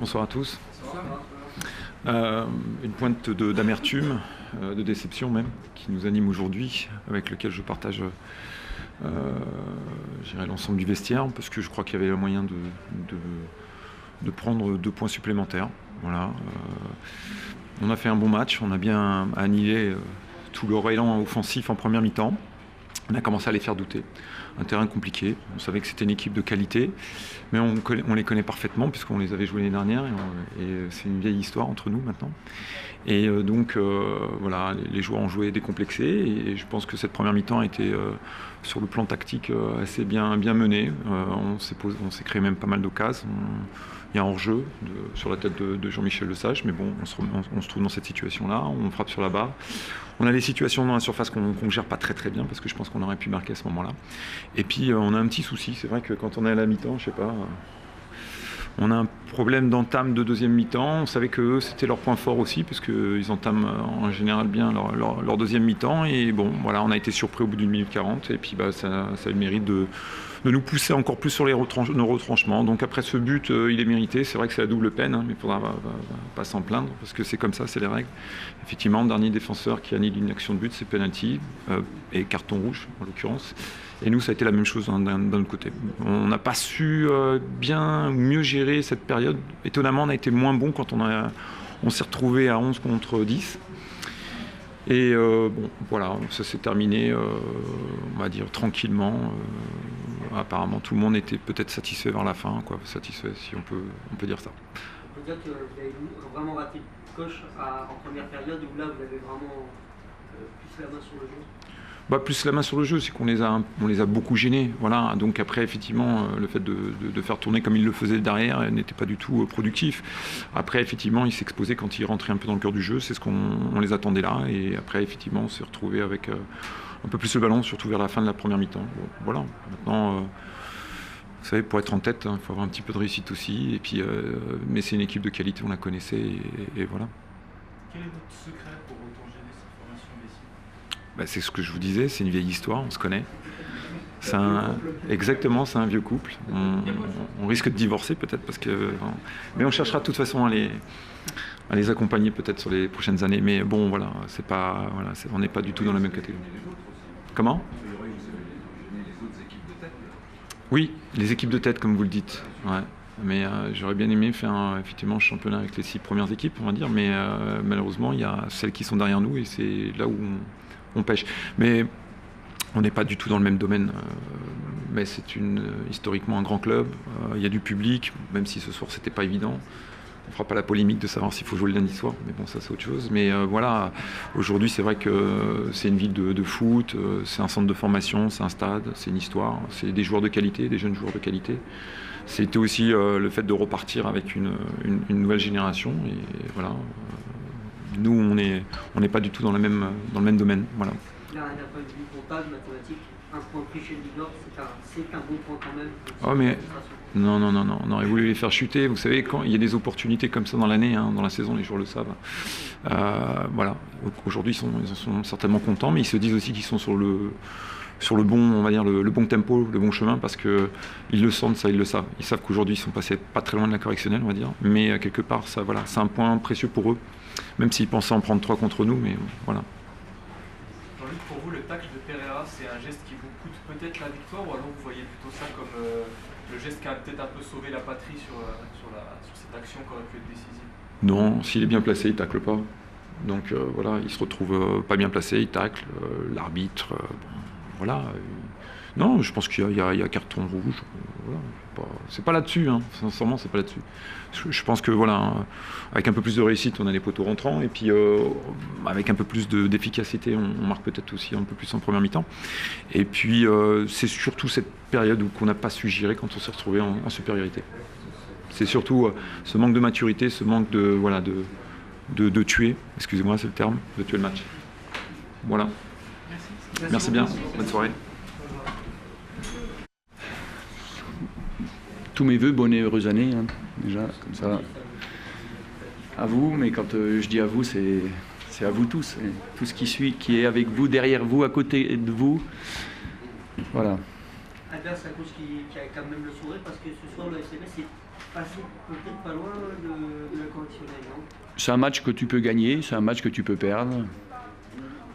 Bonsoir à tous. Une pointe d'amertume, de déception même, qui nous anime aujourd'hui, avec lequel je partage l'ensemble du vestiaire, parce que je crois qu'il y avait le moyen de prendre 2 points supplémentaires. Voilà. On a fait un bon match, on a bien annihilé tout leur élan offensif en première mi-temps. On a commencé à les faire douter. Un terrain compliqué, on savait que c'était une équipe de qualité, mais on les connaît parfaitement puisqu'on les avait joués l'année dernière et c'est une vieille histoire entre nous maintenant. Et donc voilà, les joueurs ont joué décomplexés et je pense que cette première mi-temps a été sur le plan tactique assez bien menée. On s'est créé même pas mal d'occasions. Il y a un hors-jeu sur la tête de Jean-Michel Lesage, mais bon, on se trouve dans cette situation-là, on frappe sur la barre. On a des situations dans la surface qu'on ne gère pas très bien, parce que je pense qu'on aurait pu marquer à ce moment-là. Et puis on a un petit souci, c'est vrai que quand on est à la mi-temps, je sais pas, on a un problème d'entame de deuxième mi-temps. On savait que c'était leur point fort aussi, puisqu'ils entament en général bien leur deuxième mi-temps. Et bon, voilà, on a été surpris au bout d'une minute 40, et puis ça a le mérite de nous pousser encore plus sur nos retranchements. Donc après ce but, il est mérité. C'est vrai que c'est la double peine, hein, mais il ne faudra pas s'en plaindre, parce que c'est comme ça, c'est les règles. Effectivement, le dernier défenseur qui annule une action de but, c'est penalty, et carton rouge en l'occurrence. Et nous, ça a été la même chose d'un autre côté. On n'a pas su mieux gérer cette période. Étonnamment, on a été moins bon quand on s'est retrouvé à 11 contre 10. Et bon, voilà, ça s'est terminé, on va dire, tranquillement. Apparemment, tout le monde était peut-être satisfait vers la fin, quoi. Satisfait, si on peut dire ça. On peut dire que vous avez vraiment raté le coche en première période, où là, vous avez vraiment plus la main sur le jeu. Plus la main sur le jeu, c'est qu'on les a beaucoup gênés. Voilà. Donc après, effectivement, le fait de faire tourner comme il le faisait derrière n'était pas du tout productif. Après, effectivement, il s'exposait quand il rentrait un peu dans le cœur du jeu. C'est ce qu'on les attendait là. Et après, effectivement, on s'est retrouvé avec un peu plus le ballon, surtout vers la fin de la première mi-temps. Bon, voilà. Maintenant, vous savez, pour être en tête, il faut avoir un petit peu de réussite aussi. Et puis, mais c'est une équipe de qualité, on la connaissait. Et voilà. Quel est votre secret pour autant gérer cette formation Messi ? C'est ce que je vous disais, c'est une vieille histoire, on se connaît. Exactement, c'est un vieux couple. On risque de divorcer peut-être, mais on cherchera de toute façon à les accompagner peut-être sur les prochaines années. Mais bon, voilà, on n'est pas du tout dans la même catégorie. Comment ? Oui, les équipes de tête, comme vous le dites. Ouais. Mais j'aurais bien aimé faire effectivement un championnat avec les 6 premières équipes, on va dire. Mais malheureusement, il y a celles qui sont derrière nous et c'est là où on pêche. Mais on n'est pas du tout dans le même domaine. Mais c'est historiquement un grand club. Il y a du public, même si ce soir c'était pas évident. On ne fera pas la polémique de savoir s'il faut jouer le lundi soir, mais bon, ça c'est autre chose. Mais voilà, aujourd'hui c'est vrai que c'est une ville de foot, c'est un centre de formation, c'est un stade, c'est une histoire, c'est des joueurs de qualité, des jeunes joueurs de qualité. C'était aussi le fait de repartir avec une nouvelle génération. Et voilà, nous on n'est pas du tout dans le même domaine. Voilà. Là, d'un point de vue comptable, mathématique, un point pris chez le Lidor, c'est un bon point quand même. Oh mais non, on aurait voulu les faire chuter. Vous savez, quand il y a des opportunités comme ça dans l'année, hein, dans la saison, les joueurs le savent. Voilà. Aujourd'hui, ils en sont certainement contents, mais ils se disent aussi qu'ils sont sur le bon, on va dire le bon tempo, le bon chemin, parce que ils le sentent, ça, ils le savent. Ils savent qu'aujourd'hui, ils sont passés pas très loin de la correctionnelle, on va dire. Mais quelque part, ça, voilà, c'est un point précieux pour eux, même s'ils pensaient en prendre 3 contre nous, mais voilà. Jean-Luc, pour vous, le tacle de Pereira, c'est un geste qui vous coûte peut-être la victoire, ou alors vous voyez plutôt ça comme le geste qui a peut-être un peu sauvé la patrie sur cette action qui aurait pu être décisive? Non, s'il est bien placé, il tacle pas. Donc voilà, il se retrouve pas bien placé, il tacle. L'arbitre, voilà. Non, je pense qu'il y a carton rouge. Voilà. C'est pas là-dessus, hein. Sincèrement, c'est pas là-dessus. Je pense que voilà, avec un peu plus de réussite, on a les poteaux rentrants, et puis avec un peu plus d'efficacité, on marque peut-être aussi un peu plus en première mi-temps. Et puis c'est surtout cette période qu'on n'a pas su gérer quand on s'est retrouvé en supériorité. C'est surtout ce manque de maturité, ce manque de tuer, excusez-moi, c'est le terme, de tuer le match. Voilà. Merci bien, bonne soirée. Tous mes voeux, bonne et heureuse année, hein, déjà, comme ça, à vous, mais quand je dis à vous, c'est à vous tous, hein, tout ce qui suit, qui est avec vous, derrière vous, à côté de vous, voilà. Albert Sakos qui a quand même le sourire, parce que ce soir le SMS est passer peut-être pas loin de la conditionnelle, non? C'est un match que tu peux gagner, c'est un match que tu peux perdre.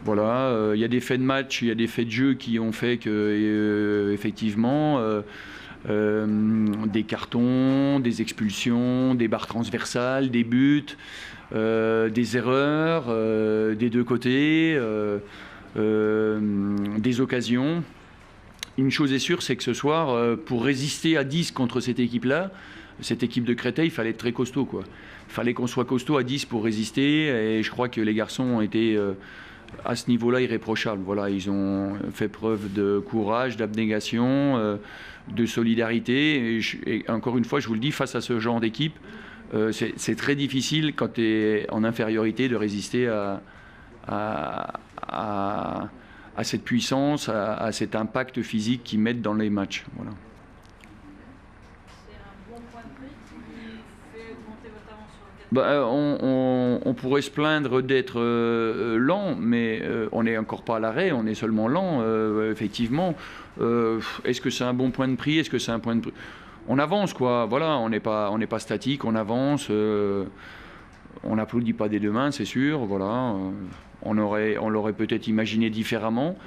Voilà, il y a des faits de match, il y a des faits de jeu qui ont fait que, effectivement, des cartons, des expulsions, des barres transversales, des buts, des erreurs des deux côtés, des occasions. Une chose est sûre, c'est que ce soir, pour résister à 10 contre cette équipe-là, cette équipe de Créteil, il fallait être très costaud, quoi. Il fallait qu'on soit costaud à 10 pour résister, et je crois que les garçons ont été à ce niveau-là irréprochables. Voilà, ils ont fait preuve de courage, d'abnégation, de solidarité. Et encore une fois, je vous le dis, face à ce genre d'équipe, c'est très difficile quand tu es en infériorité de résister à cette puissance, à cet impact physique qu'ils mettent dans les matchs. Voilà. C'est un bon point de prix qui fait augmenter votre avance sur le 4. On pourrait se plaindre d'être lent, mais on n'est encore pas à l'arrêt, on est seulement lent, effectivement. Est-ce que c'est un bon point de prix? Est-ce que c'est un point de prix? On avance, quoi. Voilà, on n'est pas statique, on avance. On n'applaudit pas des deux mains, c'est sûr. Voilà. On l'aurait peut-être imaginé différemment,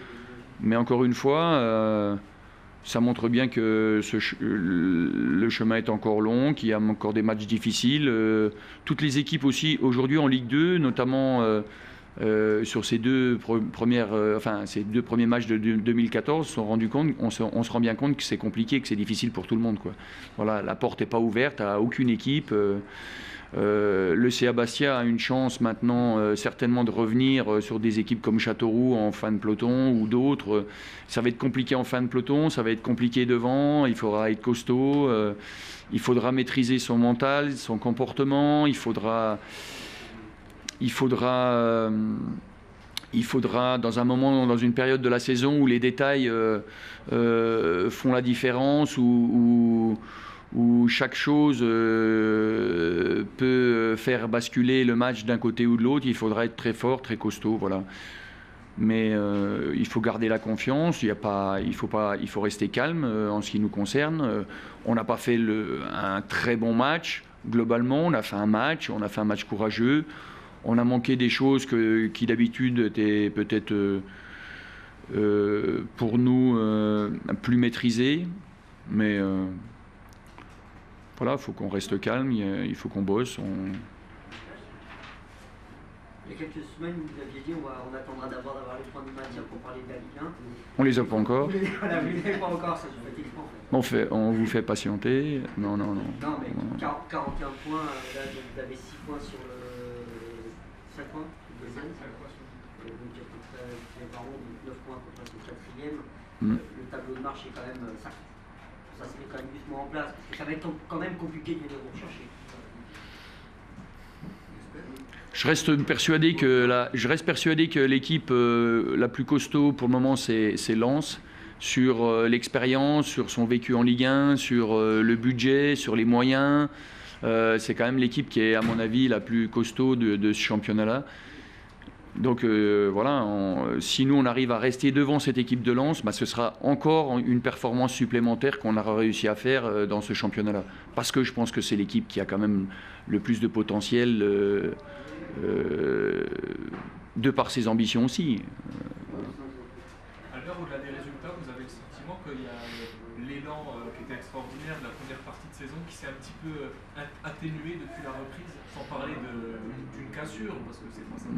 mais encore une fois, ça montre bien que le chemin est encore long, qu'il y a encore des matchs difficiles. Toutes les équipes aussi, aujourd'hui en Ligue 2, notamment sur ces deux premiers matchs de 2014, se sont rendus compte, on se rend bien compte que c'est compliqué, que c'est difficile pour tout le monde, quoi. Voilà, la porte n'est pas ouverte à aucune équipe. Le CA Bastia a une chance maintenant certainement de revenir sur des équipes comme Châteauroux en fin de peloton ou d'autres. Ça va être compliqué en fin de peloton, ça va être compliqué devant, il faudra être costaud, il faudra maîtriser son mental, son comportement, il faudra dans un moment, dans une période de la saison où les détails font la différence, où chaque chose peut faire basculer le match d'un côté ou de l'autre, il faudra être très fort, très costaud, voilà. Mais il faut garder la confiance, il faut rester calme en ce qui nous concerne. On n'a pas fait un très bon match, globalement, on a fait un match courageux. On a manqué des choses qui d'habitude étaient peut-être pour nous plus maîtrisées, mais voilà, il faut qu'on reste calme, il faut qu'on bosse. Il y a quelques semaines, vous aviez dit on attendra d'abord d'avoir les points de matière pour parler de la Ligue 1. On les a pas encore. Vous les avez pas encore, ça vous fatigue pas en fait. On vous fait patienter. Non. Non, mais 41 points, là vous avez 6 points sur le 5 points, donc il y a à peu près les barons, 9 points contre le 4e. Le tableau de marche est quand même ça se met quand même doucement en place, parce que ça va être quand même compliqué de venir vous rechercher. Je reste persuadé que l'équipe la plus costaud pour le moment, c'est Lens, sur l'expérience, sur son vécu en Ligue 1, sur le budget, sur les moyens. C'est quand même l'équipe qui est, à mon avis, la plus costaud de ce championnat-là. Donc voilà, si nous on arrive à rester devant cette équipe de Lens, ce sera encore une performance supplémentaire qu'on aura réussi à faire dans ce championnat-là. Parce que je pense que c'est l'équipe qui a quand même le plus de potentiel de par ses ambitions aussi. À l'heure au-delà des résultats, vous avez le sentiment qu'il y a l'élan qui était extraordinaire de la première partie de saison qui s'est un petit peu atténué depuis la reprise, sans parler d'une cassure, parce que c'est pas ça.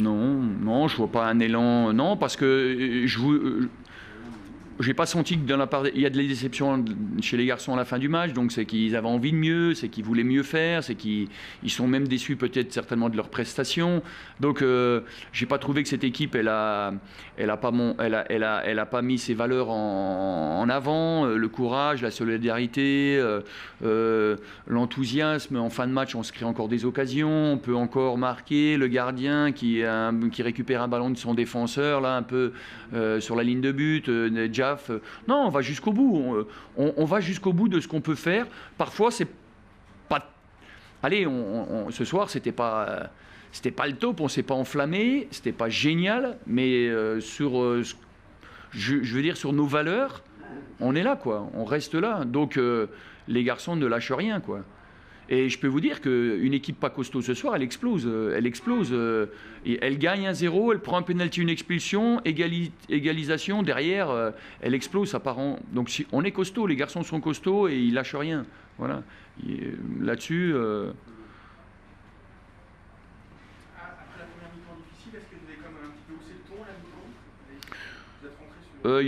Non, je vois pas un élan. Non, parce que j'ai pas senti que il y a de la déception chez les garçons à la fin du match, donc c'est qu'ils avaient envie de mieux, c'est qu'ils voulaient mieux faire, c'est qu'ils sont même déçus peut-être certainement de leurs prestations. Donc j'ai pas trouvé que cette équipe elle a pas mis ses valeurs en avant, le courage, la solidarité, l'enthousiasme. En fin de match, on se crée encore des occasions, on peut encore marquer, le gardien qui récupère un ballon de son défenseur là un peu sur la ligne de but, non, on va jusqu'au bout. On va jusqu'au bout de ce qu'on peut faire. Parfois, c'est pas. Allez, ce soir, c'était pas le top. On s'est pas enflammé. C'était pas génial, mais je veux dire sur nos valeurs, on est là, quoi. On reste là. Donc les garçons ne lâchent rien, quoi. Et je peux vous dire qu'une équipe pas costaud ce soir, elle explose. Et elle gagne 1-0, elle prend un penalty, une expulsion, égalisation, derrière, elle explose, ça part en... Donc si, on est costaud, les garçons sont costauds et ils lâchent rien. Voilà. Là-dessus... Après la première mi-temps difficile, est-ce que vous avez quand même un petit peu haussé le ton à la mi-temps? Vous êtes rentré sur...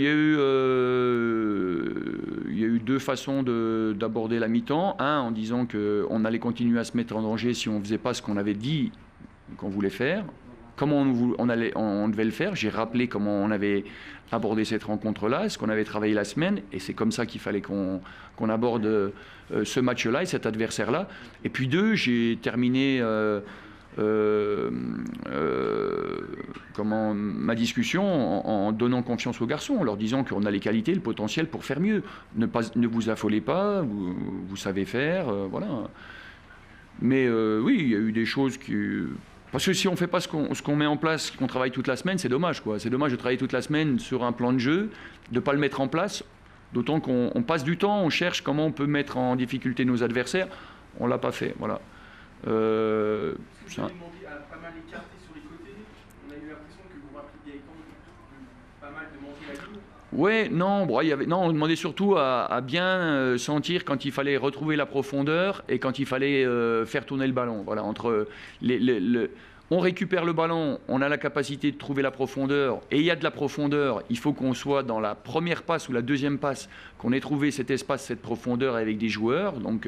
Il y a eu deux façons d'aborder la mi-temps. Un, en disant qu'on allait continuer à se mettre en danger si on ne faisait pas ce qu'on avait dit qu'on voulait faire. Comment on devait le faire. J'ai rappelé comment on avait abordé cette rencontre-là, ce qu'on avait travaillé la semaine, et c'est comme ça qu'il fallait qu'on aborde ce match-là et cet adversaire-là. Et puis deux, j'ai terminé... ma discussion en donnant confiance aux garçons, en leur disant qu'on a les qualités, le potentiel pour faire mieux. Ne vous affolez pas, vous savez faire, voilà. Mais oui, il y a eu des choses qui... Parce que si on ne fait pas ce qu'on met en place, qu'on travaille toute la semaine, c'est dommage, quoi. C'est dommage de travailler toute la semaine sur un plan de jeu, de ne pas le mettre en place, d'autant qu'on passe du temps, on cherche comment on peut mettre en difficulté nos adversaires. On ne l'a pas fait, voilà. Vous avez demandé à pas mal écarter sur les côtés. On a eu l'impression que vous rappeliez Gaëtan pas mal de manger la ligne. Oui, non, on demandait surtout à bien sentir quand il fallait retrouver la profondeur et quand il fallait faire tourner le ballon. Voilà, on récupère le ballon, on a la capacité de trouver la profondeur, et il y a de la profondeur, il faut qu'on soit dans la première passe ou la deuxième passe, qu'on ait trouvé cet espace, cette profondeur avec des joueurs donc,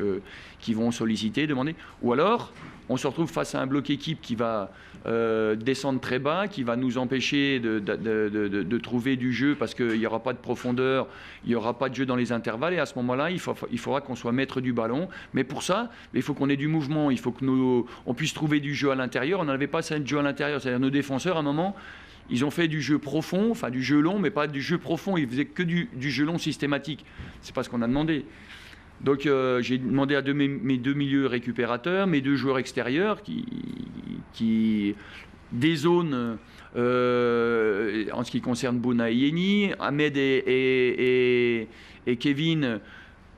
qui vont solliciter, demander. Ou alors, on se retrouve face à un bloc équipe qui va descendre très bas, qui va nous empêcher de trouver du jeu parce qu'il n'y aura pas de profondeur, il n'y aura pas de jeu dans les intervalles, et à ce moment-là, il faudra qu'on soit maître du ballon. Mais pour ça, il faut qu'on ait du mouvement, il faut qu'on puisse trouver du jeu à l'intérieur. On n'avait pas ça de jeu à l'intérieur, c'est-à-dire nos défenseurs, à un moment, ils ont fait du jeu profond, enfin du jeu long, mais pas du jeu profond, ils faisaient que du jeu long systématique. C'est pas ce qu'on a demandé. Donc j'ai demandé à mes deux milieux récupérateurs, mes deux joueurs extérieurs qui des zones en ce qui concerne Bouna et Yeni, Ahmed et Kevin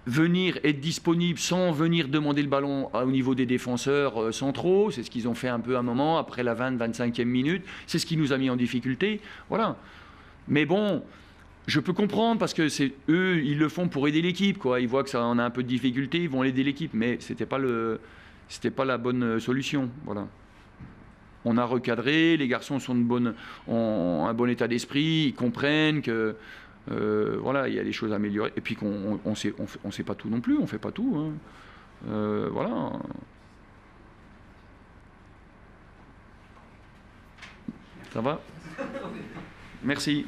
venir être disponibles sans venir demander le ballon au niveau des défenseurs centraux. C'est ce qu'ils ont fait un peu à un moment après la 20-25e minute. C'est ce qui nous a mis en difficulté. Voilà. Mais bon... Je peux comprendre parce que c'est eux, ils le font pour aider l'équipe, quoi. Ils voient que ça en a un peu de difficulté, ils vont aider l'équipe, mais c'était pas la bonne solution, voilà. On a recadré, les garçons ont un bon état d'esprit, ils comprennent que voilà, il y a des choses à améliorer, et puis on sait pas tout non plus, on fait pas tout, hein. Voilà. Ça va ? Merci.